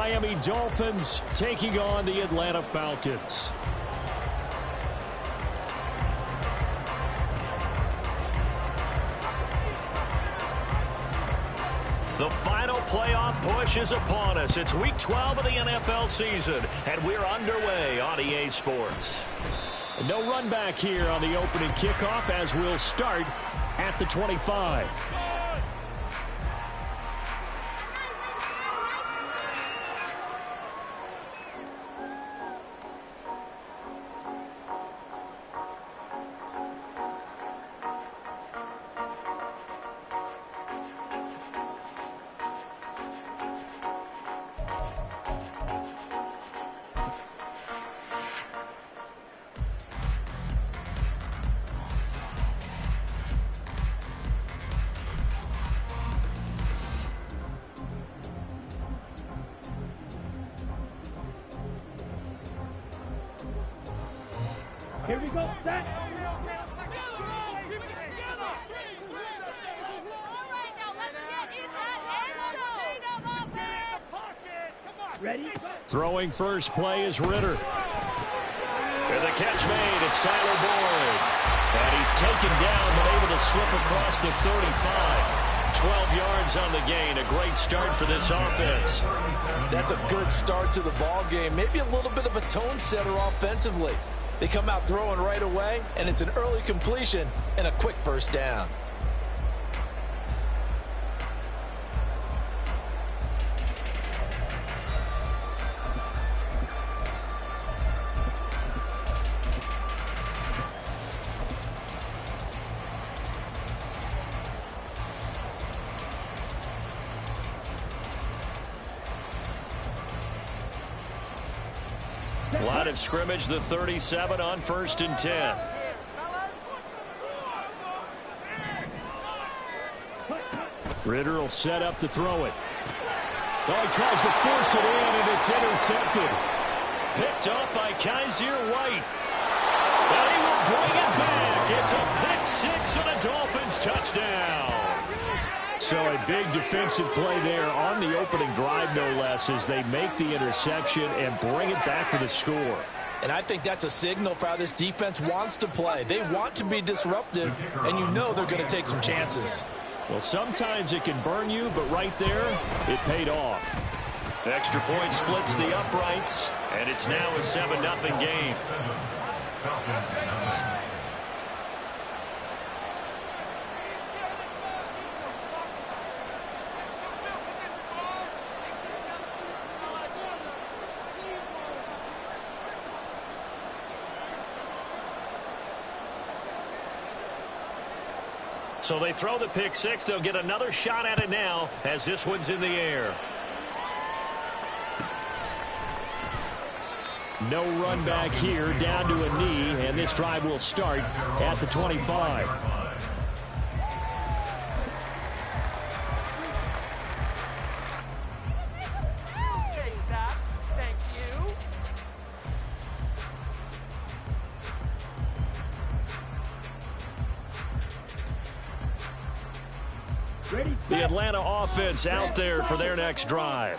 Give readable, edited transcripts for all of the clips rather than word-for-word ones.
Miami Dolphins taking on the Atlanta Falcons. The final playoff push is upon us. It's Week 12 of the NFL season, and we're underway on EA Sports. No run back here on the opening kickoff as we'll start at the 25. Here we go, set. Ready? Throwing first play is Ritter. And the catch made, it's Tyler Boyd. And he's taken down but able to slip across the 35. 12 yards on the gain. A great start for this offense. That's a good start to the ball game. Maybe a little bit of a tone setter offensively. They come out throwing right away, and it's an early completion and a quick first down. Line of scrimmage, the 37 on 1st and 10. Ritter will set up to throw it. Oh, he tries to force it in, and it's intercepted. Picked up by Kaiser White. And he will bring it back. It's a pick six and a Dolphins touchdown. So a big defensive play there on the opening drive, no less, as they make the interception and bring it back for the score. And I think that's a signal for how this defense wants to play. They want to be disruptive, and you know they're going to take some chances. Well, sometimes it can burn you, but right there, it paid off. Extra point splits the uprights, and it's now a 7-0 game. So they throw the pick six. They'll get another shot at it now as this one's in the air. No run back here, down to a knee, and this drive will start at the 25. The Atlanta offense out there for their next drive.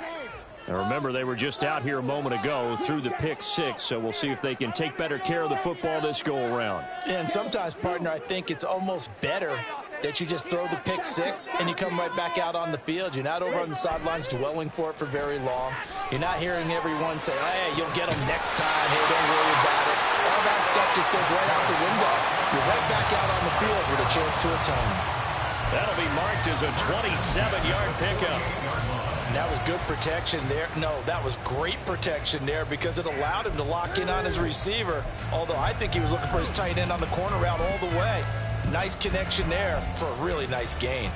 Now remember, they were just out here a moment ago through the pick six, so we'll see if they can take better care of the football this go-around. And sometimes, partner, I think it's almost better that you just throw the pick six and you come right back out on the field. You're not over on the sidelines dwelling for it for very long. You're not hearing everyone say, hey, you'll get them next time. Hey, don't worry about it. All that stuff just goes right out the window. You're right back out on the field with a chance to atone. That'll be marked as a 27-yard pickup. And that was good protection there. No, that was great protection there because it allowed him to lock in on his receiver, although I think he was looking for his tight end on the corner route all the way. Nice connection there for a really nice gain.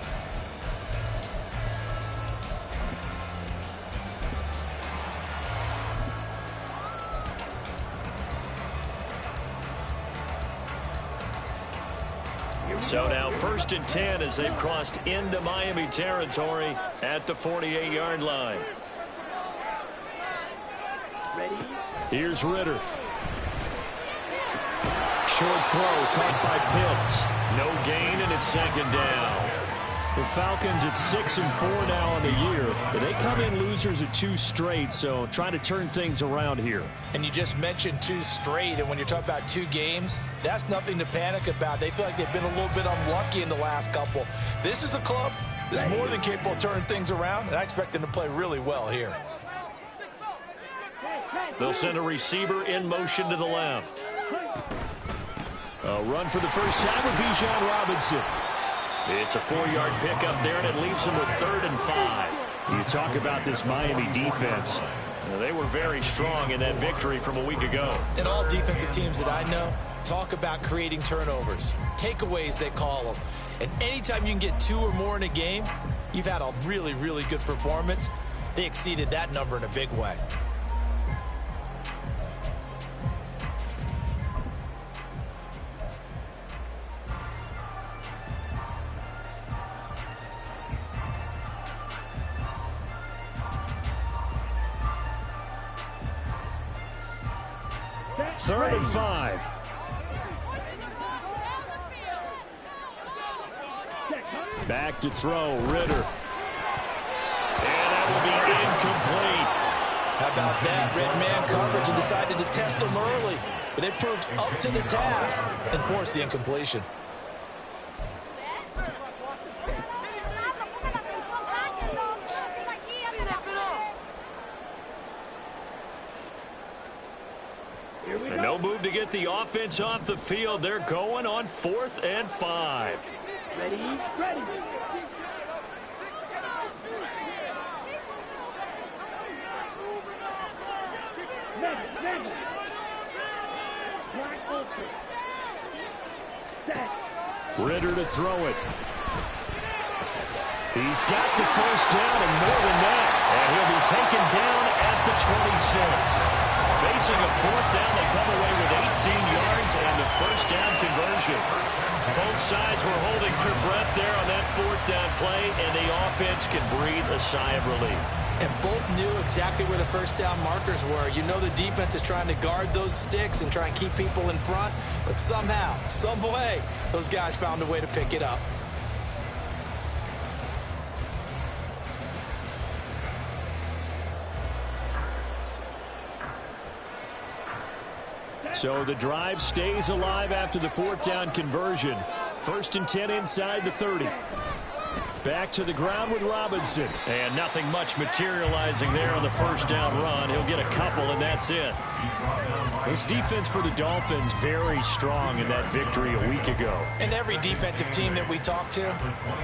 So now 1st and 10 as they've crossed into Miami territory at the 48-yard line. Ready? Here's Ritter. Short throw caught by Pitts. No gain, and it's 2nd down. The Falcons at 6-4 now on the year. They come in losers at 2 straight, so trying to turn things around here. And you just mentioned 2 straight, and when you're talking about 2 games, that's nothing to panic about. They feel like they've been a little bit unlucky in the last couple. This is a club that's more than capable of turning things around, and I expect them to play really well here. They'll send a receiver in motion to the left. A run for the first time with Bijan Robinson. It's a 4-yard pickup there, and it leaves them with 3rd and 5. You talk about this Miami defense. They were very strong in that victory from a week ago. And all defensive teams that I know talk about creating turnovers, takeaways they call them. And anytime you can get 2 or more in a game, you've had a really, really good performance. They exceeded that number in a big way. Third and 5. Back to throw, Ritter. And that will be incomplete. How about that? Red man coverage and decided to test them early. But they proved up to the task and forced the incompletion. And no move to get the offense off the field. They're going on 4th and 5. Ready, ready. Ready. Black ultra. Set. Ritter to throw it. He's got the first down and more than that. And he'll be taken down at the 26. Facing a 4th down, they come away with 18 yards and the first down conversion. Both sides were holding their breath there on that 4th down play, and the offense can breathe a sigh of relief. And both knew exactly where the first down markers were. You know the defense is trying to guard those sticks and try and keep people in front, but somehow, some way, those guys found a way to pick it up. So the drive stays alive after the 4th down conversion. 1st and 10 inside the 30. Back to the ground with Robinson. And nothing much materializing there on the first down run. He'll get a couple, and that's it. This defense for the Dolphins very strong in that victory a week ago. And every defensive team that we talk to,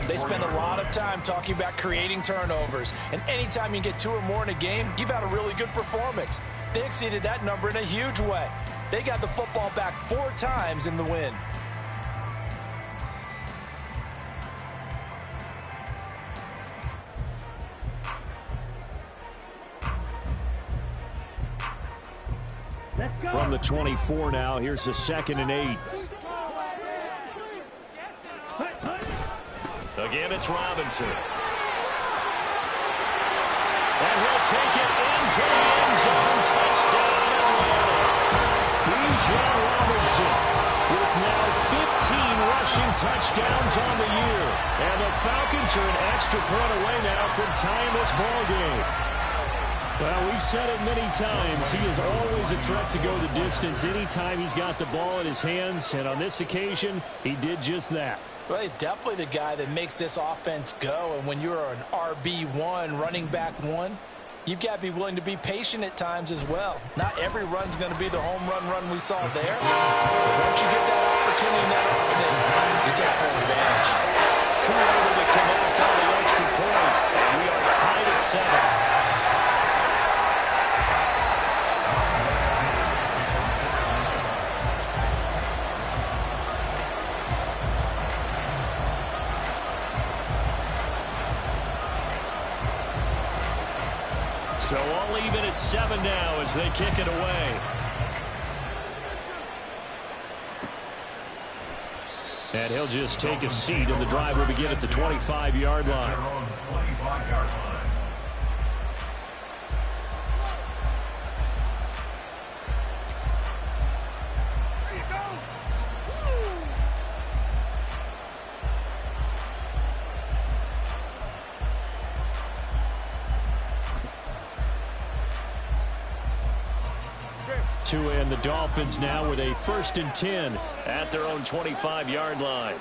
they spend a lot of time talking about creating turnovers. And anytime you get 2 or more in a game, you've had a really good performance. They exceeded that number in a huge way. They got the football back 4 times in the win. Let's go. From the 24 now, here's the 2nd and 8. Again, it's Robinson. And he'll take it into the end zone. Touchdown, Atlanta. Bijan Robinson with now 15 rushing touchdowns on the year. And the Falcons are an extra point away now from tying this ball game. Well, we've said it many times. He is always a threat to go the distance anytime he's got the ball in his hands. And on this occasion, he did just that. Well, he's definitely the guy that makes this offense go. And when you're an RB1, running back 1, you've got to be willing to be patient at times as well. Not every run's going to be the home run we saw there. But once you get that opportunity and that opening, you take full advantage. True able to connect on the extra point. And we are tied at 7. So all even at 7 now as they kick it away. And he'll just take a seat, and the drive will begin at the 25-yard line. Tua and the Dolphins now with a 1st and 10 at their own 25-yard line.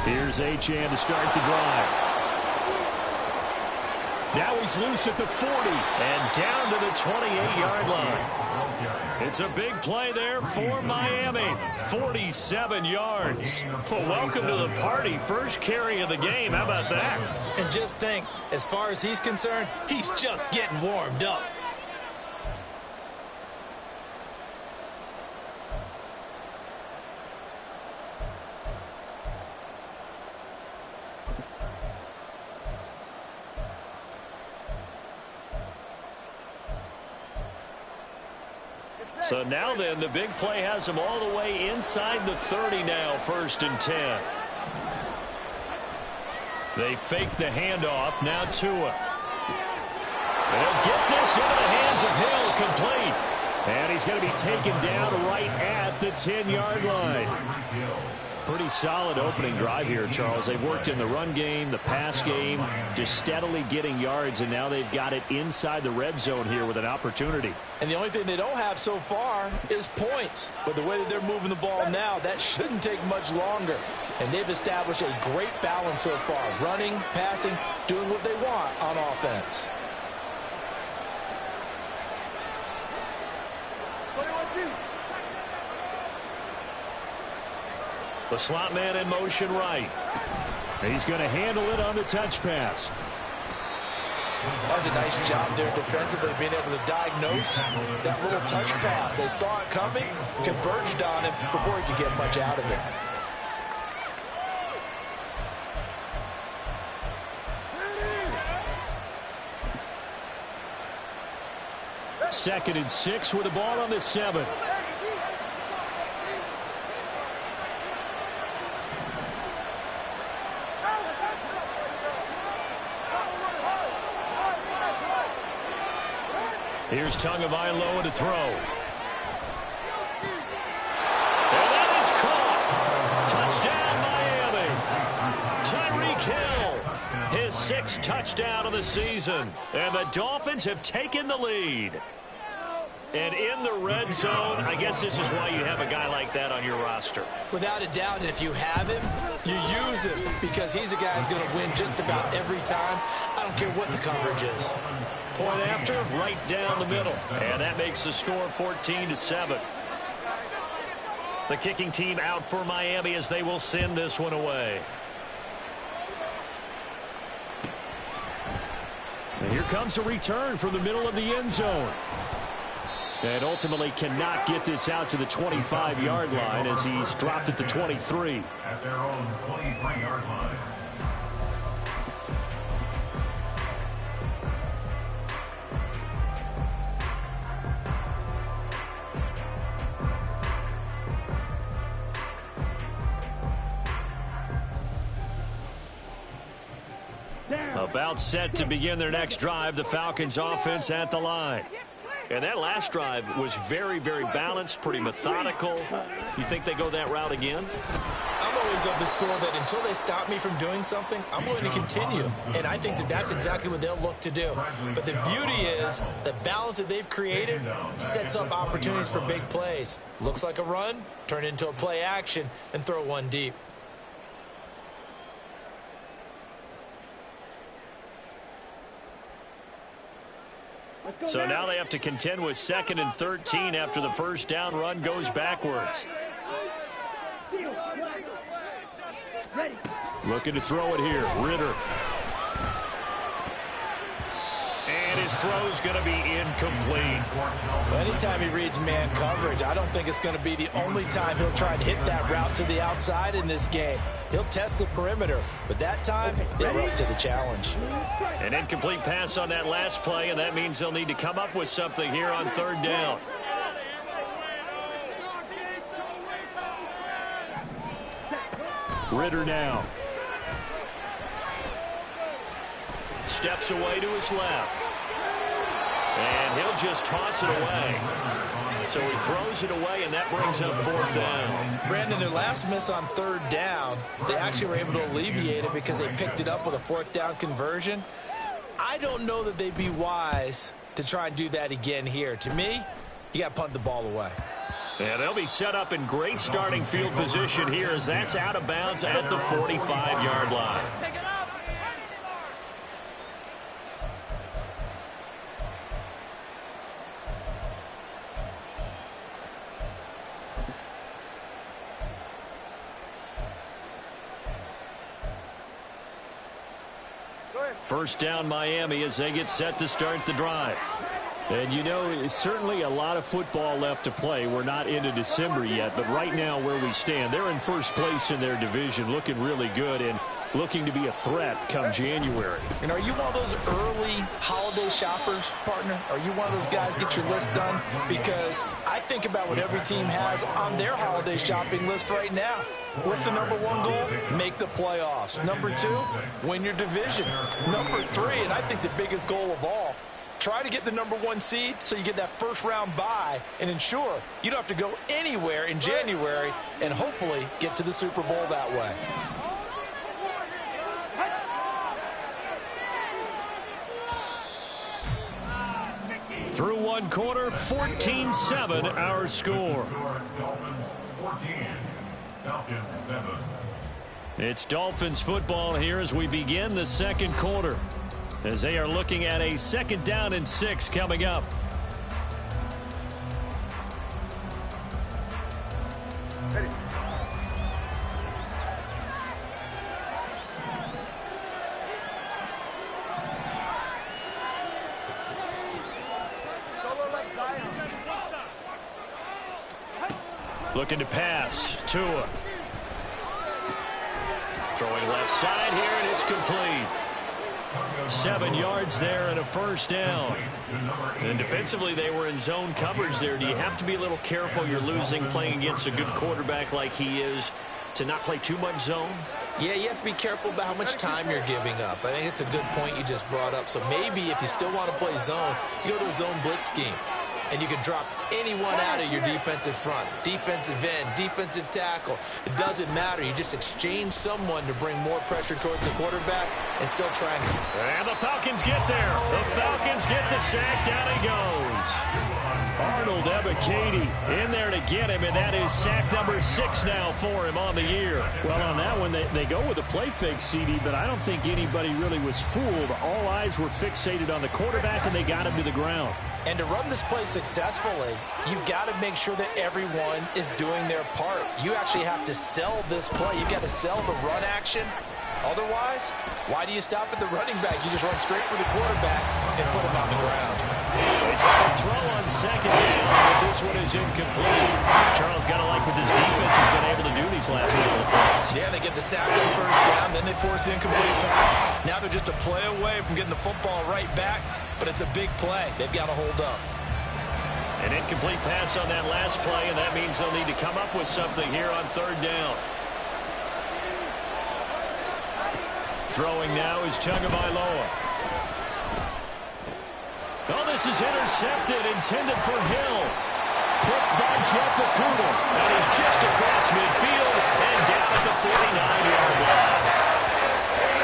Here's Achane to start the drive. Now he's loose at the 40 and down to the 28-yard line. It's a big play there for Miami. 47 yards. Well, welcome to the party. First carry of the game. How about that? And just think, as far as he's concerned, he's just getting warmed up. So now then, the big play has him all the way inside the 30 now, 1st and 10. They fake the handoff. Now Tua. They'll get this into the hands of Hill, complete. And he's going to be taken down right at the 10-yard line. Pretty solid opening drive here, Charles. They've worked in the run game, the pass game, just steadily getting yards, and now they've got it inside the red zone here with an opportunity. And the only thing they don't have so far is points. But the way that they're moving the ball now, that shouldn't take much longer. And they've established a great balance so far. Running, passing, doing what they want on offense. The slot man in motion right. He's going to handle it on the touch pass. That's a nice job there defensively, being able to diagnose that little touch pass. They saw it coming, converged on him before he could get much out of it. Second and 6 with the ball on the 7. Here's Tagovailoa to throw. And that is caught. Touchdown, Miami. Tyreek Hill, his 6th touchdown of the season. And the Dolphins have taken the lead. And in the red zone, I guess this is why you have a guy like that on your roster. Without a doubt, and if you have him, you use him, because he's a guy who's going to win just about every time. I don't care what the coverage is. Point after, right down the middle. And that makes the score 14-7. The kicking team out for Miami as they will send this one away. And here comes a return from the middle of the end zone. And ultimately cannot get this out to the 25-yard line as he's dropped at the 23. At their own 23-yard line. About set to begin their next drive, the Falcons offense at the line. And that last drive was very, very balanced, pretty methodical. You think they go that route again? I'm always of the school that until they stop me from doing something, I'm going to continue. And I think that that's exactly what they'll look to do. But the beauty is the balance that they've created sets up opportunities for big plays. Looks like a run, turn it into a play action, and throw one deep. So now they have to contend with 2nd and 13 after the first down run goes backwards. Looking to throw it here. Ritter. And his throw's going to be incomplete. Well, anytime he reads man coverage, I don't think it's going to be the only time he'll try and hit that route to the outside in this game. He'll test the perimeter, but that time, they're up to the challenge. An incomplete pass on that last play, and that means they'll need to come up with something here on 3rd down. Ritter now. Steps away to his left. And he'll just toss it away. So he throws it away, and that brings up 4th down. Brandon, their last miss on 3rd down, they actually were able to alleviate it because they picked it up with a 4th down conversion. I don't know that they'd be wise to try and do that again here. To me, you got to punt the ball away. And they'll be set up in great starting field position here as that's out of bounds at the 45-yard line. First down Miami as they get set to start the drive. And you know, it's certainly a lot of football left to play. We're not into December yet, but right now where we stand, they're in first place in their division, looking really good and looking to be a threat come January. And are you one of those early holiday shoppers, partner? Are you one of those guys get your list done? Because I think about what every team has on their holiday shopping list right now. What's the number 1 goal? Make the playoffs. Number 2, win your division. Number 3, and I think the biggest goal of all, try to get the number 1 seed so you get that first-round bye and ensure you don't have to go anywhere in January and hopefully get to the Super Bowl that way. Through 1 quarter, 14-7 our score. Dolphins 14, Falcons 7. It's Dolphins football here as we begin the 2nd quarter, as they are looking at a 2nd down and 6 coming up. Looking to pass. Tua. Throwing left side here, and it's complete. 7 yards there and a first down. And defensively, they were in zone coverage there. Do you have to be a little careful? You're losing playing against a good quarterback like he is to not play too much zone? Yeah, you have to be careful about how much time you're giving up. I think it's a good point you just brought up. So maybe if you still want to play zone, you go to a zone blitz scheme. And you can drop anyone out of your defensive front. Defensive end, defensive tackle. It doesn't matter. You just exchange someone to bring more pressure towards the quarterback and still try and... And the Falcons get there. The Falcons get the sack. Down he goes. Arnold Ebiketie in there to get him, and that is sack number 6 now for him on the year. Well, on that one, they go with a play fake, CD, but I don't think anybody really was fooled. All eyes were fixated on the quarterback, and they got him to the ground. And to run this play successfully, you've got to make sure that everyone is doing their part. You actually have to sell this play. You've got to sell the run action. Otherwise, why do you stop at the running back? You just run straight for the quarterback and put him on the ground. It's a throw on 2nd down, but this one is incomplete. Charles got to like what this defense has been able to do these last couple of plays. Yeah, they get the sack on first down, then they force the incomplete pass. Now they're just a play away from getting the football right back, but it's a big play. They've got to hold up. An incomplete pass on that last play, and that means they'll need to come up with something here on 3rd down. Throwing now is Tagovailoa. Oh, this is intercepted, intended for Hill. Picked by Jeff Okudah. And he's just across midfield and down at the 49-yard line.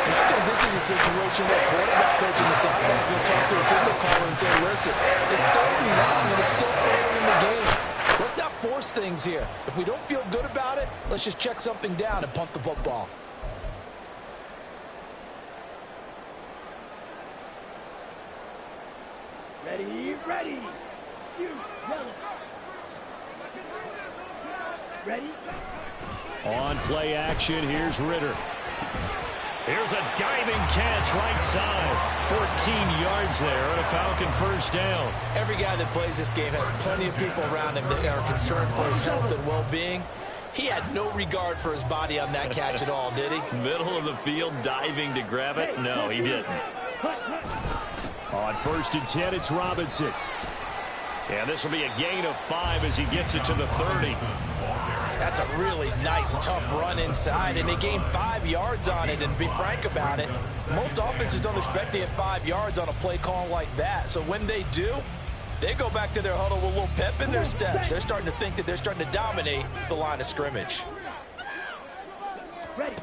I think this is a situation where quarterback coach in the sideline is going to talk to a signal caller and say, listen, it's 3rd and long, and it's still early in the game. Let's not force things here. If we don't feel good about it, let's just check something down and punt the football. Ready, ready. You, yellow. Ready? On play action, here's Ritter. Here's a diving catch right side. 14 yards there and a Falcon first down. Every guy that plays this game has plenty of people around him that are concerned for his health and well-being. He had no regard for his body on that catch at all, did he? Middle of the field, diving to grab it? No, he didn't. On 1st and 10, it's Robinson. And this will be a gain of 5 as he gets it to the 30. That's a really nice, tough run inside, and they gained 5 yards on it. And to be frank about it, most offenses don't expect to get 5 yards on a play call like that. So when they do, They go back to their huddle with a little pep in their steps. They're starting to think that they're starting to dominate the line of scrimmage. Ready.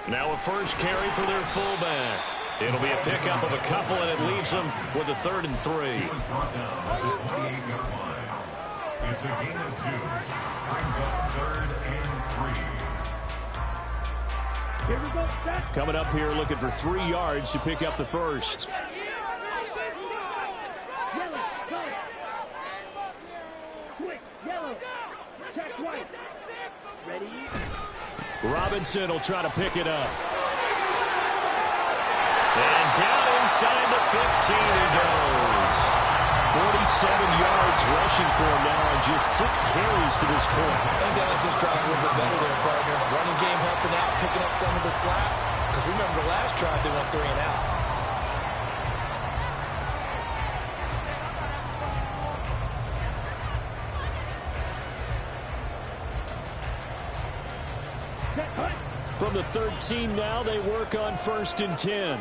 Now a first carry for their fullback. It'll be a pickup of a couple, and it leaves them with a 3rd and 3. It's a gain of 2. Brings up 3rd and 3. Here we go, set. Coming up here looking for 3 yards to pick up the first. Yellow, go. Quick, yellow. Check white. Ready. Robinson will try to pick it up. And down inside the 15 he goes. 47 yards rushing for him now on just 6 carries to this point. I think they like this drive a little bit better there, partner. Running game helping out, picking up some of the slack. Because remember, the last drive they went 3 and out. From the 13 now, they work on 1st and 10.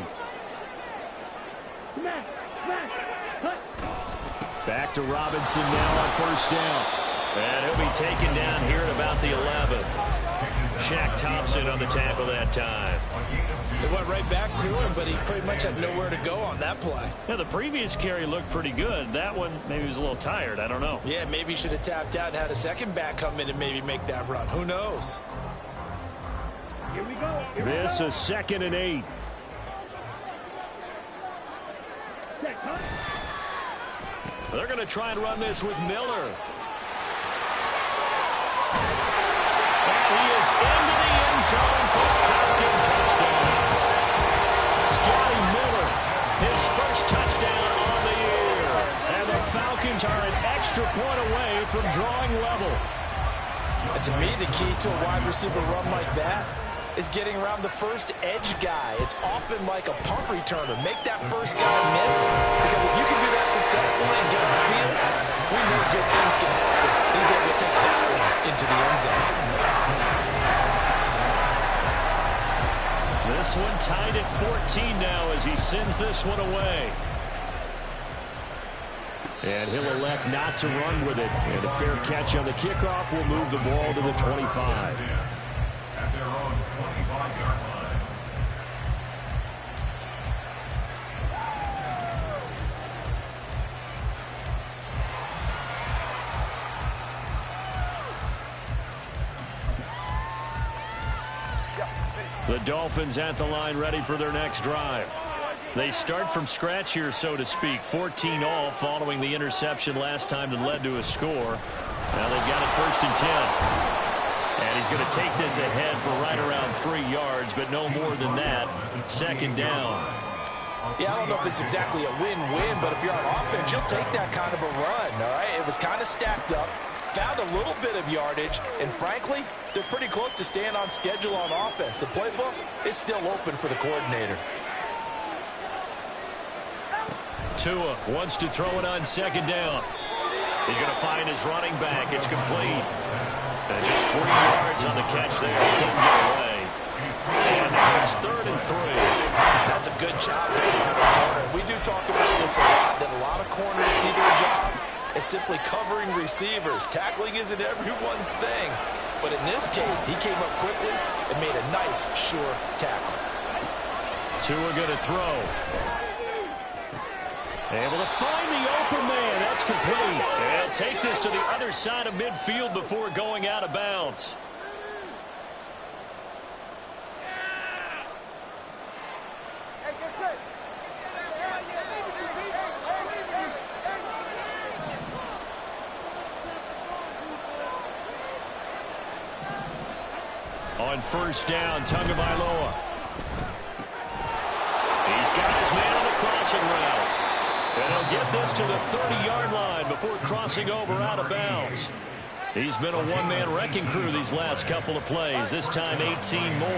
Smash, cut. Back to Robinson now on 1st down. And he'll be taken down here at about the 11. Shaq Thompson on the tackle that time. They went right back to him, but he pretty much had nowhere to go on that play. Yeah, the previous carry looked pretty good. That one, maybe he was a little tired. I don't know. Yeah, maybe he should have tapped out and had a second back come in and maybe make that run. Who knows? Here we go. This is 2nd and 8. Set, cut. They're going to try and run this with Miller. And he is into the end zone for a Falcon touchdown. Scotty Miller, his first touchdown on the year. And the Falcons are an extra point away from drawing level. And to me, the key to a wide receiver run like that is getting around the first edge guy. It's often like a punt returner. Make that first guy miss, because if you can do that successfully and get on the field, we know good things can happen. He's able to take that one into the end zone. This one tied at 14 now as he sends this one away. And he'll elect not to run with it. And a fair catch on the kickoff will move the ball to the 25. At their own 25-yard line. The Dolphins at the line ready for their next drive. They start from scratch here, so to speak. 14 all following the interception last time that led to a score. Now they've got it 1st and 10. And he's going to take this ahead for right around 3 yards, but no more than that. 2nd down. Yeah, I don't know if it's exactly a win-win, but if you're on offense, you'll take that kind of a run, all right? It was kind of stacked up, found a little bit of yardage, and frankly, they're pretty close to staying on schedule on offense. The playbook is still open for the coordinator. Tua wants to throw it on 2nd down. He's going to find his running back. It's complete. And just 3 yards on the catch there. He couldn't get away. And now it's 3rd and 3. That's a good job there by the corner. We do talk about this a lot, that a lot of corners see their job as simply covering receivers. Tackling isn't everyone's thing. But in this case, he came up quickly and made a nice, sure tackle. Tua going to throw. Able to find the open man. That's complete. They'll take this to the other side of midfield before going out of bounds. On 1st down, Tagovailoa. He's got his man on the crossing route. And he'll get this to the 30-yard line before crossing over out of bounds. He's been a one-man wrecking crew these last couple of plays. This time 18 more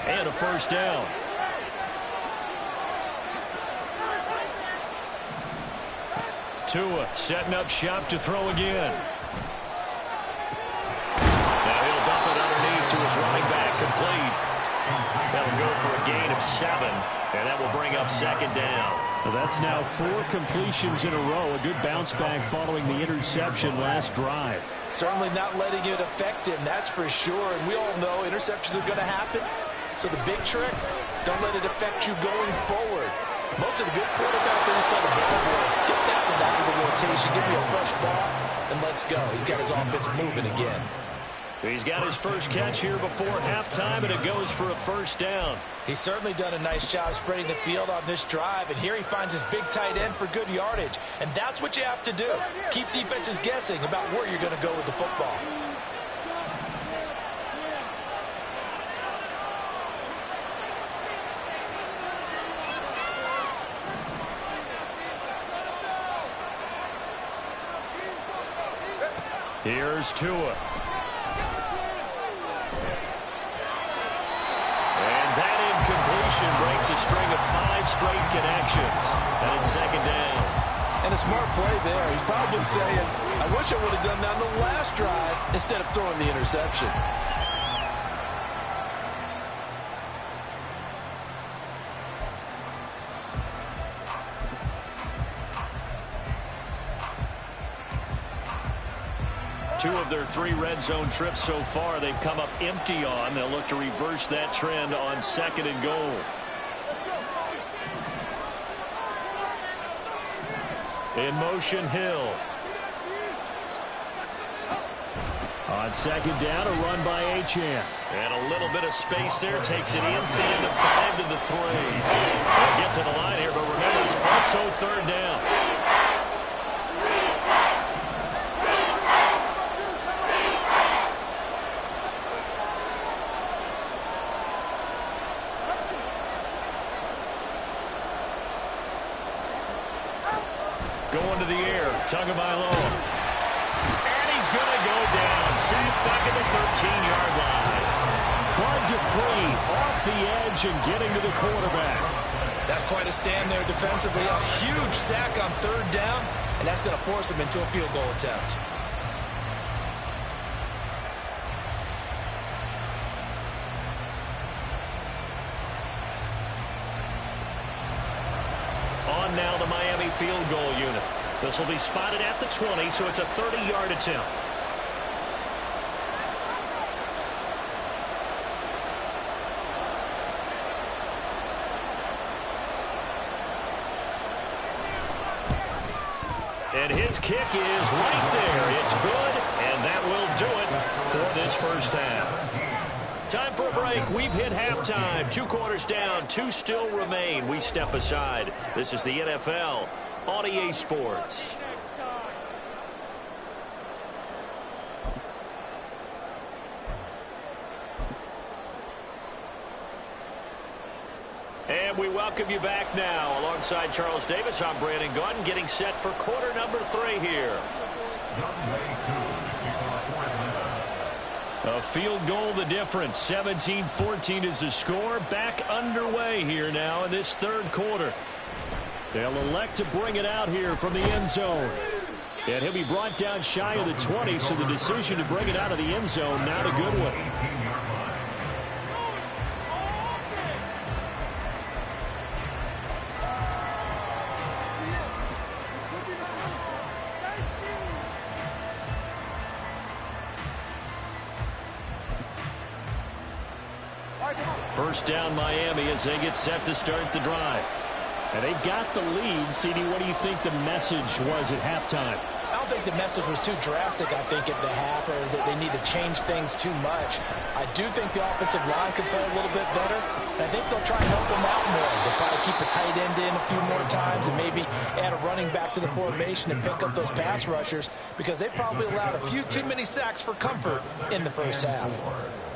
and a 1st down. Tua setting up shop to throw again. Now he'll dump it underneath to his running back, complete. That'll go for a gain of 7, and that will bring up 2nd down. Well, that's now 4 completions in a row. A good bounce back following the interception last drive. Certainly not letting it affect him, that's for sure. And we all know interceptions are going to happen. So the big trick, don't let it affect you going forward. Most of the good quarterbacks, they just tell the ball boy, get that one out of the rotation, give me a fresh ball, and let's go. He's got his offense moving again. He's got his first catch here before halftime, and it goes for a first down. He's certainly done a nice job spreading the field on this drive, and here he finds his big tight end for good yardage. And that's what you have to do. Keep defenses guessing about where you're going to go with the football. Here's Tua. Completion breaks a string of 5 straight connections. And it's second down. And a smart play there. He's probably saying, I wish I would have done that on the last drive instead of throwing the interception. Two of their 3 red zone trips so far, they've come up empty on. They'll look to reverse that trend on second and goal. In motion, Hill. On second down, a run by Achane. And a little bit of space there. Takes it inside the 5 to the 3. They'll get to the line here, but remember, it's also third down. Going to the air, Tagovailoa. And he's going to go down. Sacked back at the 13-yard line. Bud Dupree off the edge and getting to the quarterback. That's quite a stand there defensively. A huge sack on third down, and that's going to force him into a field goal attempt. On now the Miami field goal unit. This will be spotted at the 20, so it's a 30-yard attempt. And his kick is right there. It's good, and that will do it for this first half. Time for a break. We've hit halftime. 2 quarters down, 2 still remain. We step aside. This is the NFL on EA Sports. And we welcome you back now. Alongside Charles Davis, I'm Brandon Gunn, getting set for quarter number 3 here. A field goal the difference. 17-14 is the score. Back underway here now in this third quarter. They'll elect to bring it out here from the end zone. And he'll be brought down shy of the 20, so the decision to bring it out of the end zone, not a good one. First down Miami as they get set to start the drive. And they've got the lead. CD, what do you think the message was at halftime? I don't think the message was too drastic, I think, at the half, or that they need to change things too much. I do think the offensive line could play a little bit better. And I think they'll try and help them out more. They'll probably keep a tight end in a few more times and maybe add a running back to the formation and pick up those pass rushers, because they probably allowed a few too many sacks for comfort in the first half.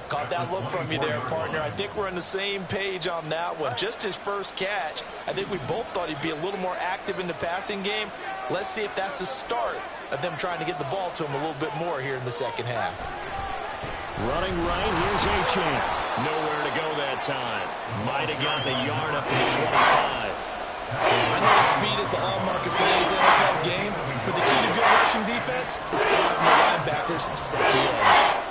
Caught that look from you there, partner. I think we're on the same page on that one. Just his first catch. I think we both thought he'd be a little more active in the passing game. Let's see if that's the start of them trying to get the ball to him a little bit more here in the second half. Running right, here's Achane. Nowhere to go that time. Might have gotten a yard up to the 25. I know the speed is the hallmark of today's NFL game, but the key to good rushing defense is to having the linebackers set the edge.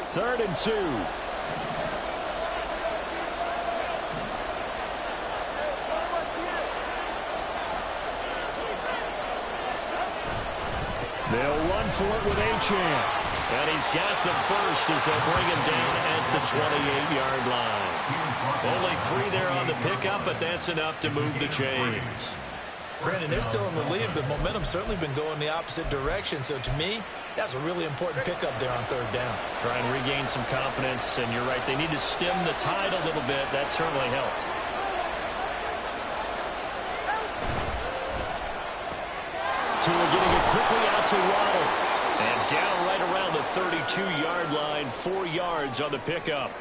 3rd and 2. They'll run for it with Achane. And he's got the first as they'll bring him down at the 28-yard line. Only 3 there on the pickup, but that's enough to move the chains. Brandon, they're still in the lead, but momentum's certainly been going the opposite direction. So to me, that's a really important pickup there on 3rd down. Try and regain some confidence, and you're right. They need to stem the tide a little bit. That certainly helped. Tua getting it quickly out to Waddle. And down right around the 32-yard line, 4 yards on the pickup.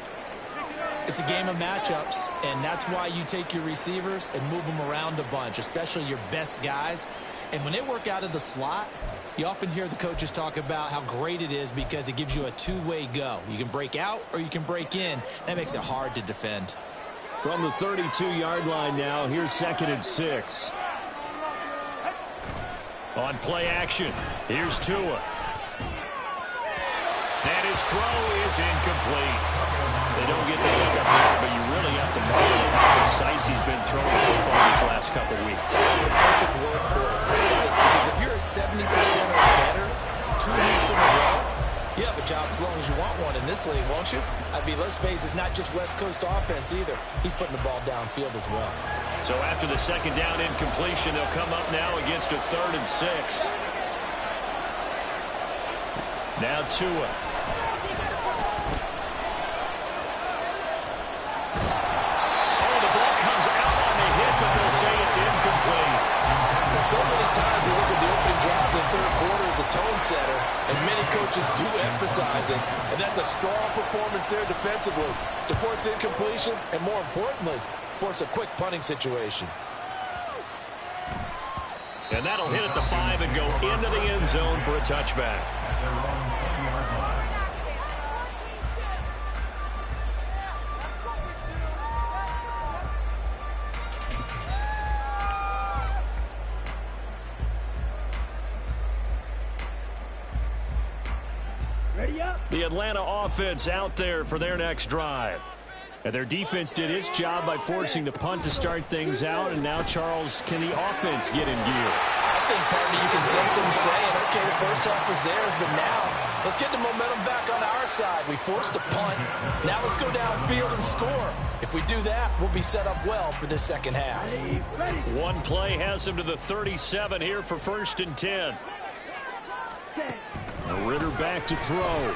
It's a game of matchups, and that's why you take your receivers and move them around a bunch, especially your best guys. And when they work out of the slot, you often hear the coaches talk about how great it is because it gives you a two-way go. You can break out or you can break in. That makes it hard to defend. From the 32-yard line now, here's 2nd and 6. On play action, here's Tua. And his throw is incomplete. They don't get the pick up there, but you really have to marvel at how precise he's been throwing the football these last couple weeks. That's a perfect word for it, precise, because if you're at 70% or better 2 weeks in a row, you have a job as long as you want one in this league, won't you? I mean, let's face it, it's not just West Coast offense either. He's putting the ball downfield as well. So after the 2nd down incompletion, they'll come up now against a 3rd and 6. Now Tua. So many times we look at the opening drive in the 3rd quarter as a tone setter, and many coaches do emphasize it, and that's a strong performance there defensively to force incompletion and, more importantly, force a quick punting situation. And that'll hit at the 5 and go into the end zone for a touchback. The Atlanta offense out there for their next drive. And their defense did its job by forcing the punt to start things out. And now, Charles, can the offense get in gear? I think, partner, you can sense them saying, okay, the first half was theirs, but now let's get the momentum back on our side. We forced a punt. Now let's go downfield and score. If we do that, we'll be set up well for this 2nd half. One play has them to the 37 here for 1st and 10. Ritter back to throw.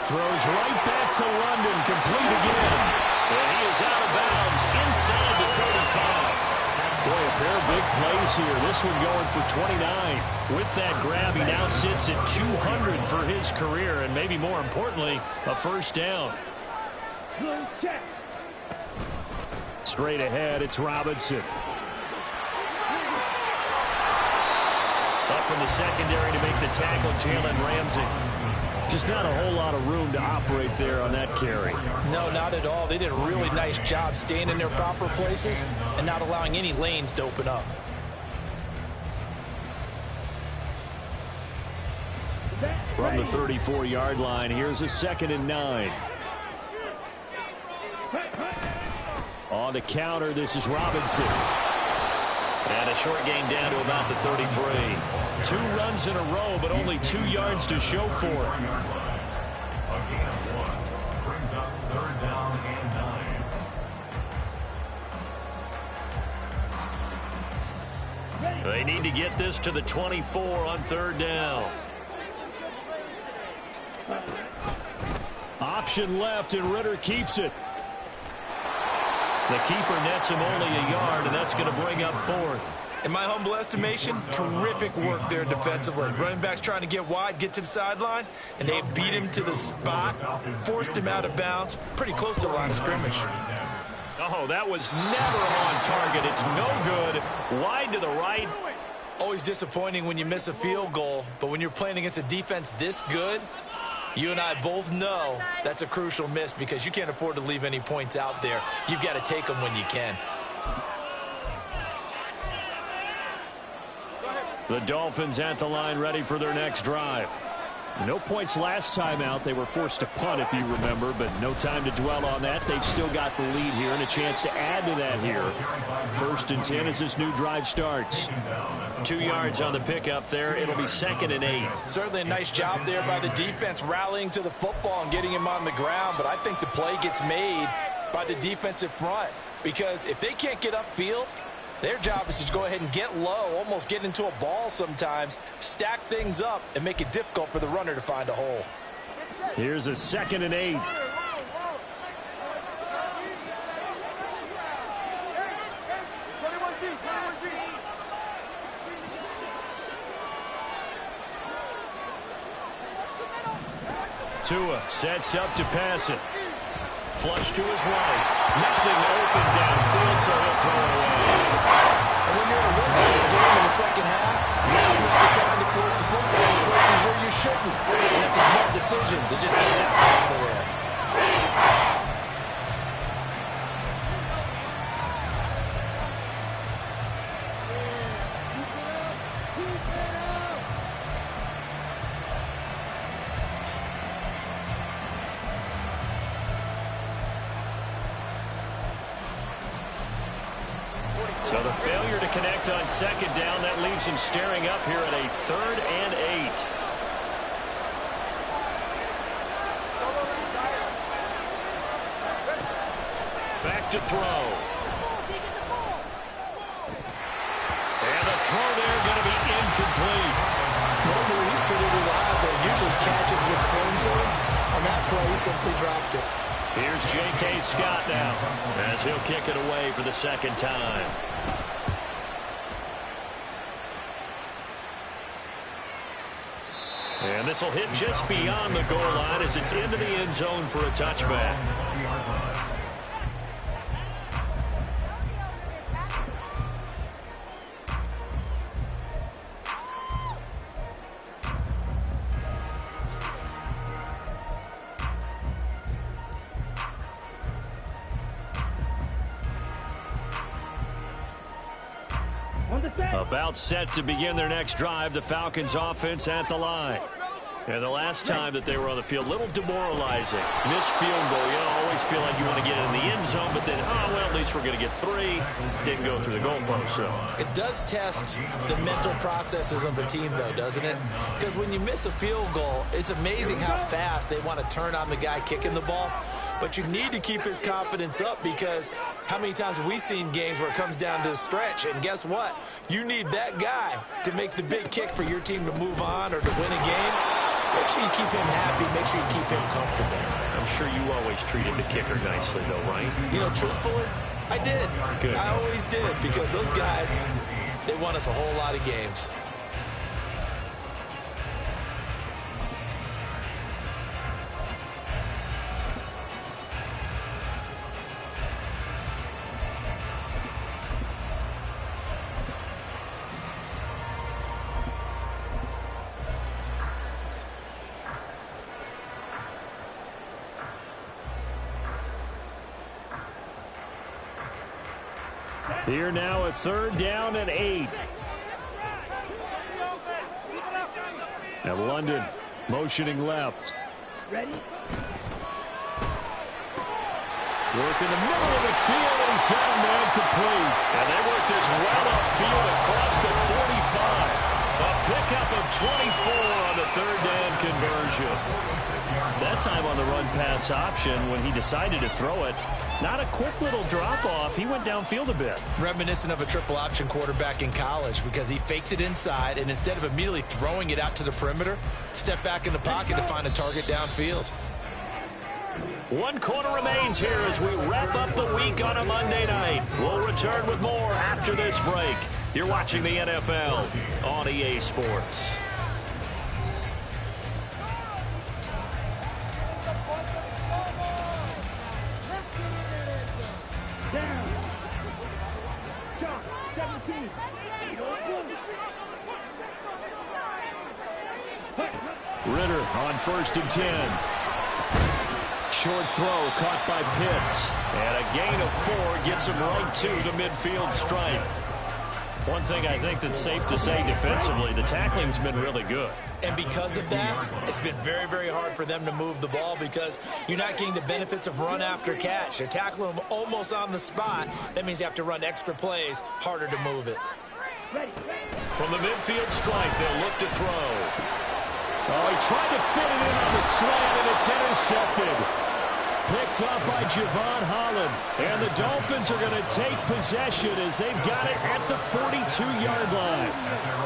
Throws right back to London, complete again. And he is out of bounds inside the 35. Boy, a pair of big plays here. This one going for 29. With that grab, he now sits at 200 for his career, and maybe more importantly, a 1st down. Straight ahead, it's Robinson. Up from the secondary to make the tackle, Jalen Ramsey. Just not a whole lot of room to operate there on that carry. No, not at all. They did a really nice job staying in their proper places and not allowing any lanes to open up. From the 34-yard line, here's a 2nd and 9. On the counter, this is Robinson. And a short gain down to about the 33. 2 runs in a row, but only 2 yards to show for it. Again, 1 brings up 3rd down and 9. They need to get this to the 24 on 3rd down. Option left, and Ritter keeps it. The keeper nets him only a yard, and that's going to bring up 4th. In my humble estimation, terrific work there defensively. Running backs trying to get wide, get to the sideline, and they beat him to the spot, forced him out of bounds, pretty close to the line of scrimmage. Oh, that was never on target. It's no good. Wide to the right. Always disappointing when you miss a field goal, but when you're playing against a defense this good, you and I both know that's a crucial miss because you can't afford to leave any points out there. You've got to take them when you can. The Dolphins at the line ready for their next drive. No points last time out. They were forced to punt, if you remember, but no time to dwell on that. They've still got the lead here and a chance to add to that here. 1st and 10 as this new drive starts. 2 yards on the pickup there. It'll be 2nd and 8. Certainly a nice job there by the defense rallying to the football and getting him on the ground, but I think the play gets made by the defensive front because if they can't get upfield, their job is to go ahead and get low, almost get into a ball sometimes, stack things up, and make it difficult for the runner to find a hole. Here's a 2nd and 8. Tua sets up to pass it. Flush to his right. Nothing open downfield, so he'll throw it away. And when you're in a one-score game in the second half, now's not the time to force the football in places where you shouldn't. And that's a smart decision to just get that one out of there. So the failure to connect on 2nd down, that leaves him staring up here at a 3rd and 8. Back to throw. And the throw there going to be incomplete. Normally he's pretty reliable. Usually catches what's thrown to him. On that play, he simply dropped it. Here's J.K. Scott now as he'll kick it away for the 2nd time. And this will hit just beyond the goal line as it's into the end zone for a touchback. About set to begin their next drive, the Falcons offense at the line. And the last time that they were on the field, a little demoralizing. Missed field goal. You always feel like you want to get it in the end zone, but then, oh, well, at least we're going to get 3. Didn't go through the goalpost, so. It does test the mental processes of a team, though, doesn't it? Because when you miss a field goal, it's amazing how fast they want to turn on the guy kicking the ball. But you need to keep his confidence up because how many times have we seen games where it comes down to the stretch? And guess what? You need that guy to make the big kick for your team to move on or to win a game. Make sure you keep him happy. Make sure you keep him comfortable. I'm sure you always treated the kicker nicely, though, right? You know, truthfully, I did. Good. I always did because those guys, they won us a whole lot of games. Here now a 3rd down and 8. And London motioning left. Ready? Work in the middle of the field, and he's got a man complete. And they work this well upfield across the 45. A pickup of 24 on the 3rd down conversion. That time on the run-pass option when he decided to throw it. Not a quick little drop-off. He went downfield a bit. Reminiscent of a triple option quarterback in college because he faked it inside, and instead of immediately throwing it out to the perimeter, stepped back in the pocket to find a target downfield. 1 quarter remains here as we wrap up the week on a Monday night. We'll return with more after this break. You're watching the NFL on EA Sports. Down. Shot. 17. Ritter on 1st and 10. Short throw caught by Pitts. And a gain of 4 gets him right to the midfield stripe. One thing I think that's safe to say defensively, the tackling's been really good. And because of that, it's been very, very hard for them to move the ball because you're not getting the benefits of run after catch. They're tackling them almost on the spot. That means you have to run extra plays, harder to move it. From the midfield stripe, they'll look to throw. Oh, he tried to fit it in on the slant, and it's intercepted. Picked up by Javon Holland. And the Dolphins are going to take possession as they've got it at the 42-yard line.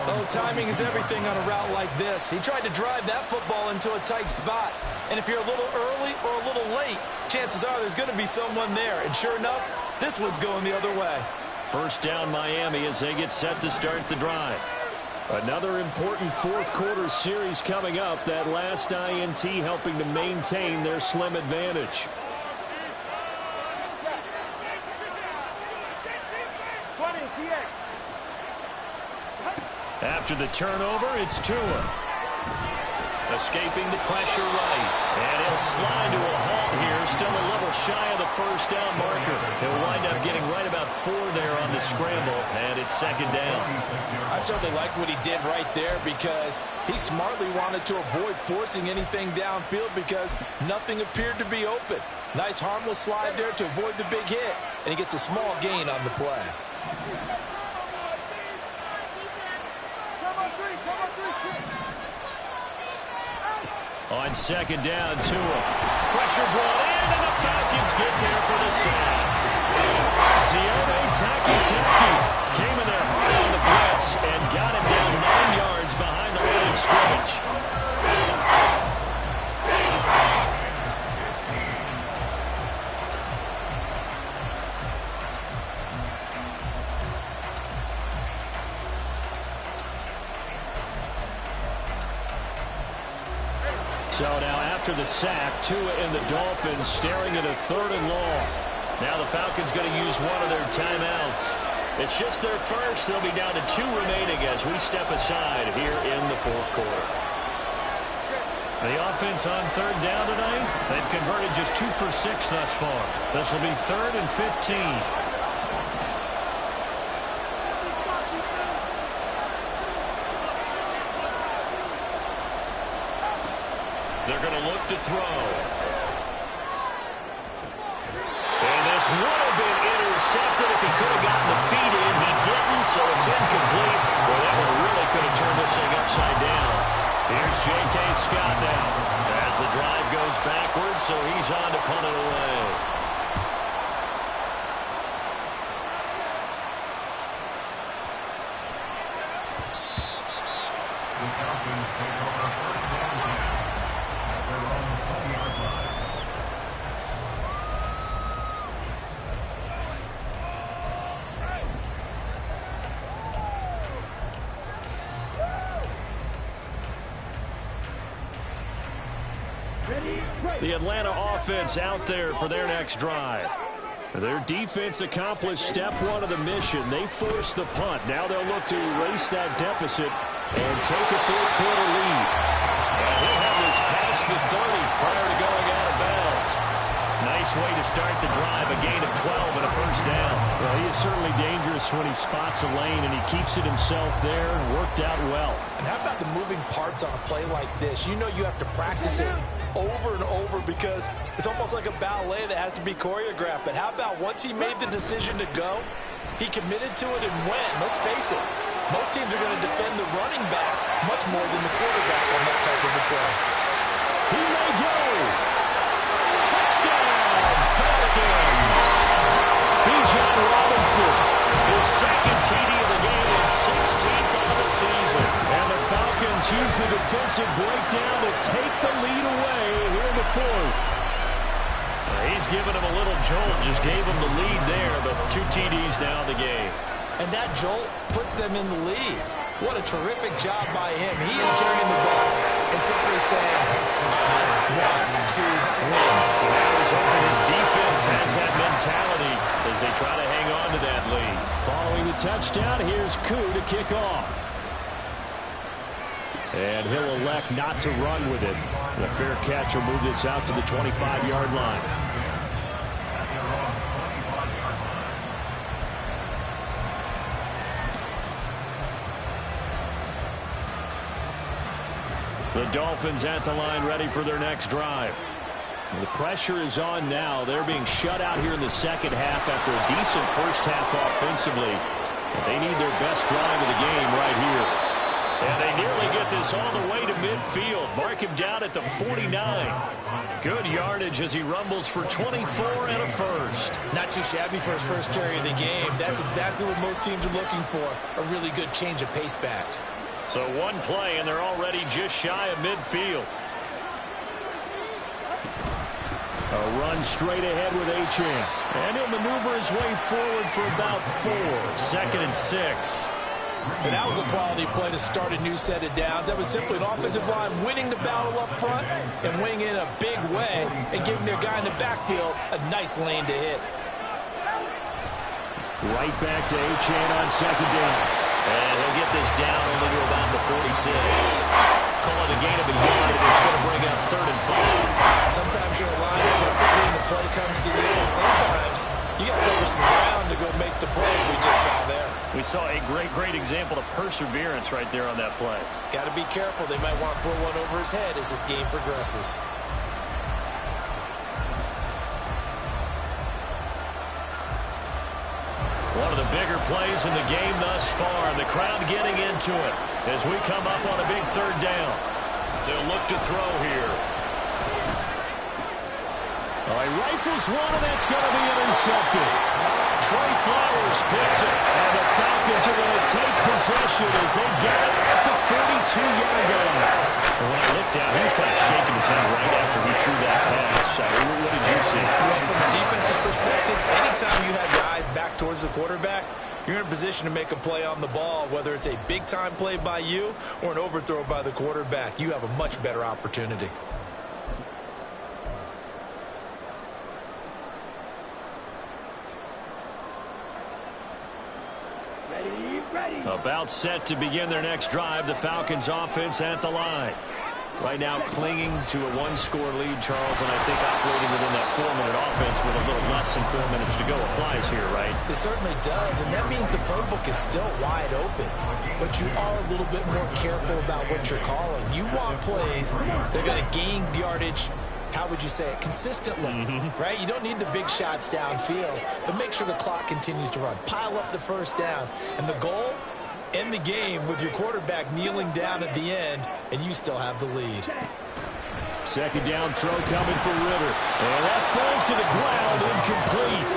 Oh, timing is everything on a route like this. He tried to drive that football into a tight spot. And if you're a little early or a little late, chances are there's going to be someone there. And sure enough, this one's going the other way. First down Miami as they get set to start the drive. Another important fourth quarter series coming up. That last INT helping to maintain their slim advantage. After the turnover, it's Tua. Escaping the pressure right. And he'll slide to a halt here. Still a little shy of the first down marker. He'll wind up getting right about 4 there on the scramble. And it's second down. I certainly like what he did right there because he smartly wanted to avoid forcing anything downfield because nothing appeared to be open. Nice harmless slide there to avoid the big hit. And he gets a small gain on the play. On second down, Tua. Pressure brought in, and the Falcons get there for the sack. Sione Takitaki came in there hard on the blitz and got him down 9 yards behind the line of scrimmage. So now after the sack, Tua and the Dolphins staring at a 3rd and long. Now the Falcons going to use one of their timeouts. It's just their first. They'll be down to 2 remaining as we step aside here in the fourth quarter. The offense on 3rd down tonight, they've converted just 2 for 6 thus far. This will be 3rd and 15. They're going to look to throw. And this would have been intercepted if he could have gotten the feet in. He didn't, so it's incomplete. Boy, that one really could have turned this thing upside down. Here's J.K. Scott now as the drive goes backwards, so he's on to punt it away. The Falcons take over first down at their own 20-yard line. The Atlanta offense out there for their next drive. Their defense accomplished step 1 of the mission. They forced the punt. Now they'll look to erase that deficit and take a fourth quarter lead. And he'll have this past the 30 prior to going out of bounds. Nice way to start the drive, a gain of 12 and a first down. Well, he is certainly dangerous when he spots a lane, and he keeps it himself there and worked out well. And how about the moving parts on a play like this? You know you have to practice it over and over because it's almost like a ballet that has to be choreographed. But how about once he made the decision to go, he committed to it and went. Let's face it, most teams are going to defend the running back much more than the quarterback on that type of a play. He may go. Touchdown, Falcons. Bijan Robinson, his second TD of the game and 16th of the season. And the Falcons use the defensive breakdown to take the lead away here in the fourth. He's given him a little jolt, just gave him the lead there, but 2 TDs now in the game. And that jolt puts them in the lead. What a terrific job by him. He is carrying the ball and simply saying, I want to win. Now he's hoping his defense has that mentality as they try to hang on to that lead. Following the touchdown, here's Koo to kick off. And he'll elect not to run with it. The fair catch will move this out to the 25-yard line. The Dolphins at the line ready for their next drive. The pressure is on now. They're being shut out here in the second half after a decent first half offensively. They need their best drive of the game right here. And they nearly get this all the way to midfield. Mark him down at the 49. Good yardage as he rumbles for 24 and a first. Not too shabby for his first carry of the game. That's exactly what most teams are looking for. A really good change of pace back. So one play, and they're already just shy of midfield. A run straight ahead with Achane. And he'll maneuver his way forward for about 4. 2nd and 6. And that was a quality play to start a new set of downs. That was simply an offensive line winning the battle up front and winning in a big way and giving their guy in the backfield a nice lane to hit. Right back to Achane on 2nd down. And he'll get this down only to about the 46. Call it a gain of a yard, and it's going to bring up 3rd and 5. Sometimes you're aligned perfectly and the play comes to you, and sometimes you got to cover some ground to go make the plays we just saw there. We saw a great example of perseverance right there on that play. Got to be careful. They might want to throw one over his head as this game progresses. One of the bigger plays in the game thus far. The crowd getting into it as we come up on a big 3rd down. They'll look to throw here. All right, rifles one, and that's going to be intercepted. Trey Flowers picks it, and the Falcons are going to take possession as they get it at the 42-yard line. And when I looked down, he was kind of shaking his head right after he threw that pass. What did you see? Well, from a defense's perspective, anytime you have your eyes back towards the quarterback, you're in a position to make a play on the ball, whether it's a big-time play by you or an overthrow by the quarterback. You have a much better opportunity. About set to begin their next drive, the Falcons offense at the line. Right now clinging to a 1-score lead, Charles, and I think operating within that 4-minute offense with a little less than 4 minutes to go applies here, right? It certainly does, and that means the playbook is still wide open. But you are a little bit more careful about what you're calling. You want plays that are going to gain yardage, how would you say it, consistently, right? You don't need the big shots downfield, but make sure the clock continues to run. Pile up the first downs, and the goal, end the game with your quarterback kneeling down at the end, and you still have the lead. 2nd down throw coming for Ritter. And that falls to the ground, incomplete.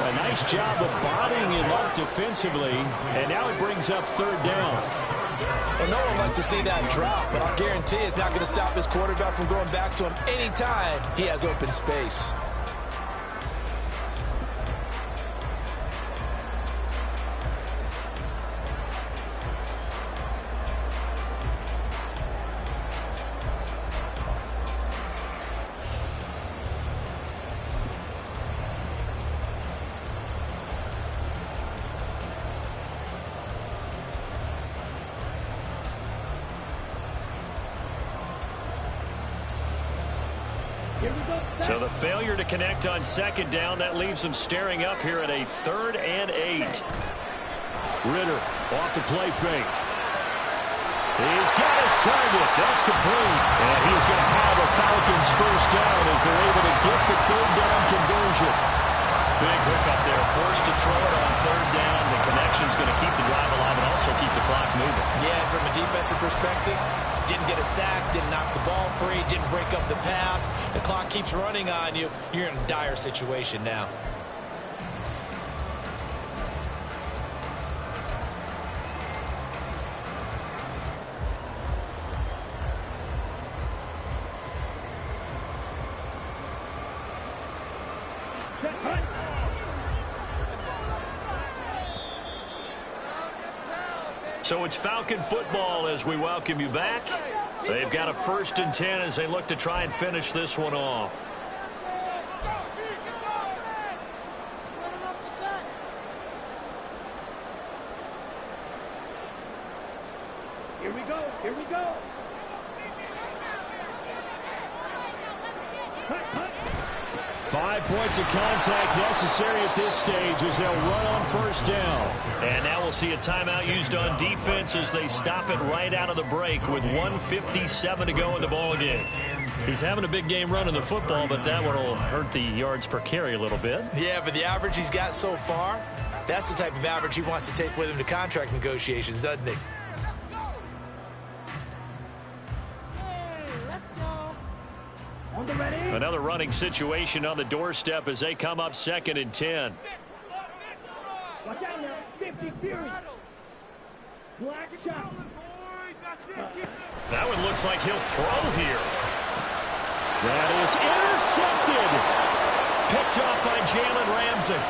A nice job of bodying him up defensively, and now it brings up 3rd down. Well, no one likes to see that drop, but I'll guarantee it's not going to stop his quarterback from going back to him anytime he has open space. So the failure to connect on 2nd down, that leaves them staring up here at a 3rd and 8. Ritter off the play fake. He's got his target. That's complete. And he's going to have a Falcons first down as they're able to get the 3rd down conversion. Big hook up there. Forced to throw it on 3rd down. The connection's going to keep the drive alive and also keep the clock moving. Yeah, and from a defensive perspective, didn't get a sack, didn't knock the ball free, didn't break up the pass. The clock keeps running on you. You're in a dire situation now. So it's Falcon football as we welcome you back. They've got a 1st and 10 as they look to try and finish this one off. Here we go. Here we go. 5 points of contact necessary at this stage as they'll run on first down. And now we'll see a timeout used on defense as they stop it right out of the break with 1:57 to go in the ballgame. He's having a big game running the football, but that one will hurt the yards per carry a little bit. Yeah, but the average he's got so far, that's the type of average he wants to take with him to contract negotiations, doesn't he? Another running situation on the doorstep as they come up 2nd and 10. Watch out now. 50 Fury. Black shot. That one looks like he'll throw here. That is intercepted. Picked off by Jalen Ramsey.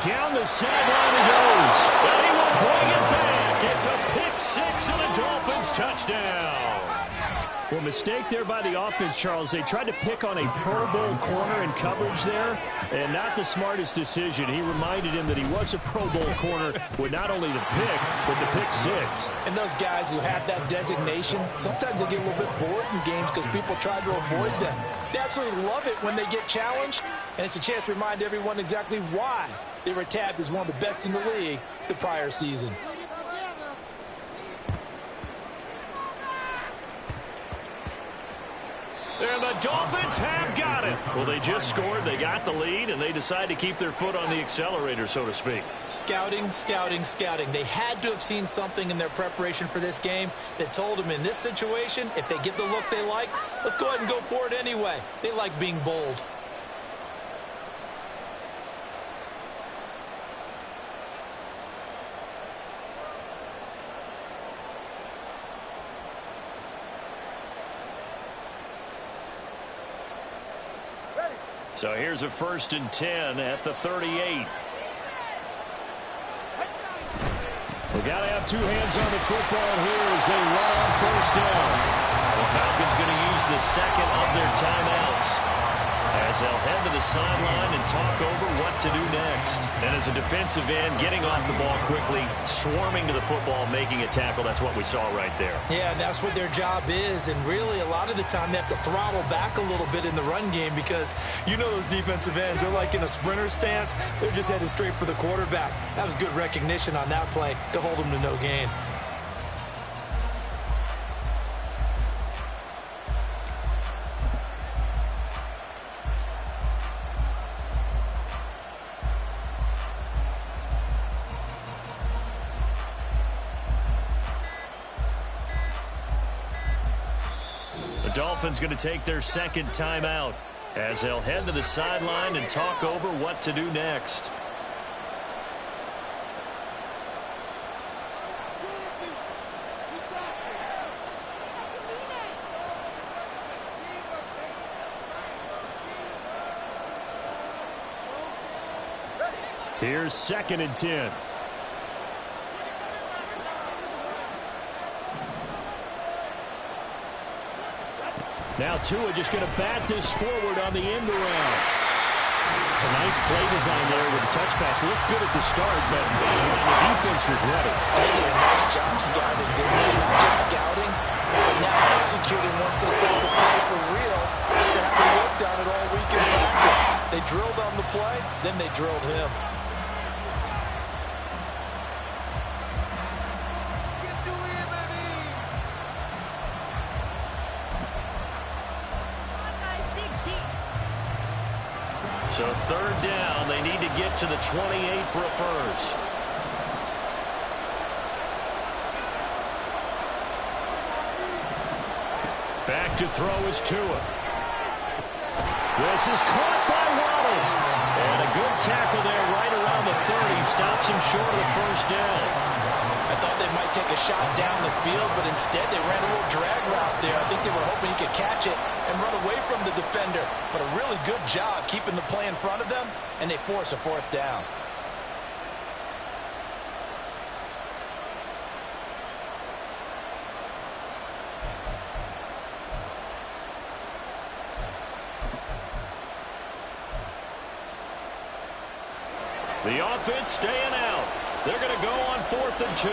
Down the sideline he goes. But he will bring it back. It's a pick six and a Dolphins touchdown. Well, mistake there by the offense, Charles. They tried to pick on a Pro Bowl corner in coverage there, and not the smartest decision. He reminded him that he was a Pro Bowl corner with not only the pick, but the pick six. And those guys who have that designation, sometimes they get a little bit bored in games because people try to avoid them. They absolutely love it when they get challenged, and it's a chance to remind everyone exactly why they were tabbed as one of the best in the league the prior season. And the Dolphins have got it. Well, they just scored, they got the lead, and they decide to keep their foot on the accelerator, so to speak. Scouting, scouting, scouting. They had to have seen something in their preparation for this game that told them in this situation, if they get the look they like, let's go ahead and go for it anyway. They like being bold. So here's a 1st and 10 at the 38. We got to have two hands on the football here as they run on first down. The Falcons going to use the second of their timeouts as they'll head to the sideline and talk over what to do next. And as a defensive end, getting off the ball quickly, swarming to the football, making a tackle, that's what we saw right there. Yeah, that's what their job is, and really a lot of the time they have to throttle back a little bit in the run game because you know those defensive ends, they're like in a sprinter stance. They're just headed straight for the quarterback. That was good recognition on that play to hold them to no gain. Dolphins going to take their second timeout as they'll head to the sideline and talk over what to do next. Here's 2nd and 10. Now Tua just going to bat this forward on the end around. A nice play design there with the touch pass. Looked good at the start, but the defense was ready. They did a nice job scouting, didn't they? Not just scouting, but now executing once they saw the play for real after having worked on it all week in practice. They drilled on the play, then they drilled him. So 3rd down, they need to get to the 28 for a first. Back to throw is Tua. This is caught by Waddle. And a good tackle there right around the 30. Stops him short of the first down. I thought they might take a shot down the field, but instead they ran a little drag route there. I think they were hoping he could catch it and run away from the defender. But a really good job keeping the play in front of them, and they force a 4th down. The offense staying out. They're going to go on 4th and 2.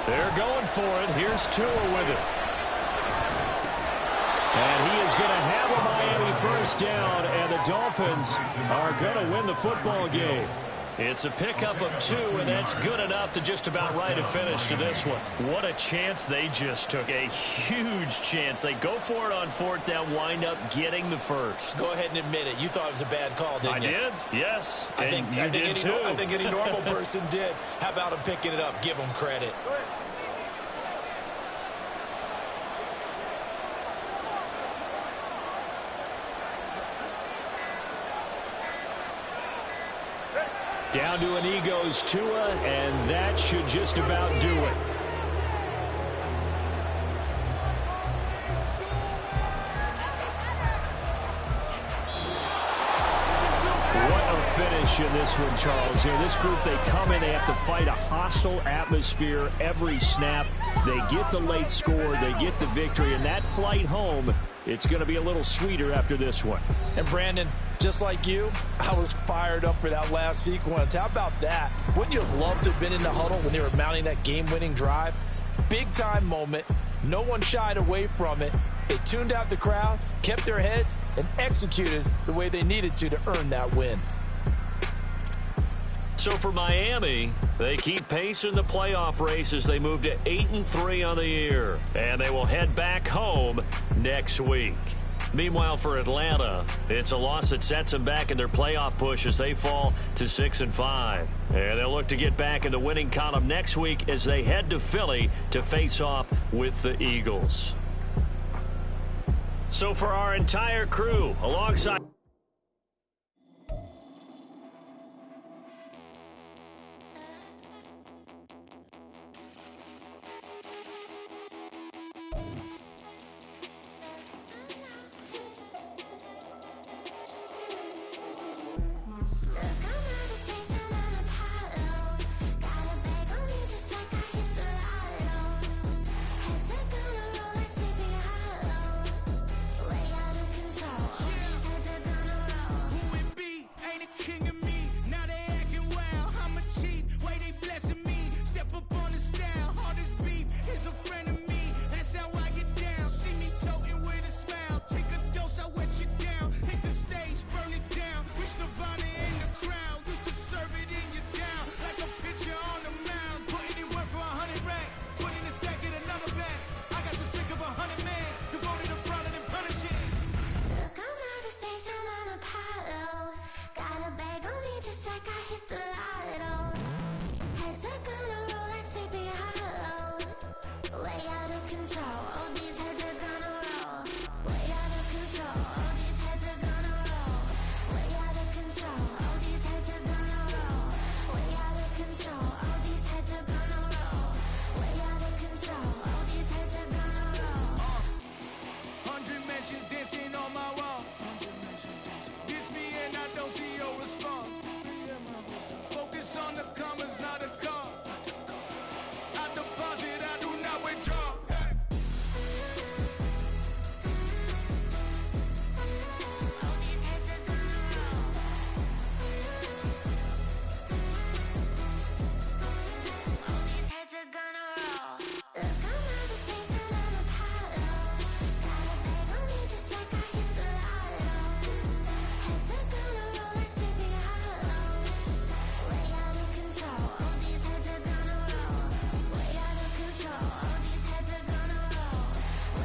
They're going for it. Here's Tua with it. And he is going to have a Miami first down, and the Dolphins are going to win the football game. It's a pickup of 2, and that's good enough to just about write a finish to this one. What a chance they just took. A huge chance. They go for it on 4th down, wind up getting the first. Go ahead and admit it. You thought it was a bad call, didn't you? I did, yes. I think any normal person did. How about him picking it up? Give him credit. Down to an knee goes Tua, and that should just about do it. What a finish in this one, Charles. You know, this group, they come in, they have to fight a hostile atmosphere every snap. They get the late score, they get the victory, and that flight home, it's going to be a little sweeter after this one. And Brandon, just like you, I was fired up for that last sequence. How about that? Wouldn't you have loved to have been in the huddle when they were mounting that game-winning drive? Big-time moment. No one shied away from it. They tuned out the crowd, kept their heads, and executed the way they needed to earn that win. So for Miami, they keep pace in the playoff race as they move to 8-3 on the year. And they will head back home next week. Meanwhile, for Atlanta, it's a loss that sets them back in their playoff push as they fall to 6-5. And they'll look to get back in the winning column next week as they head to Philly to face off with the Eagles. So for our entire crew, alongside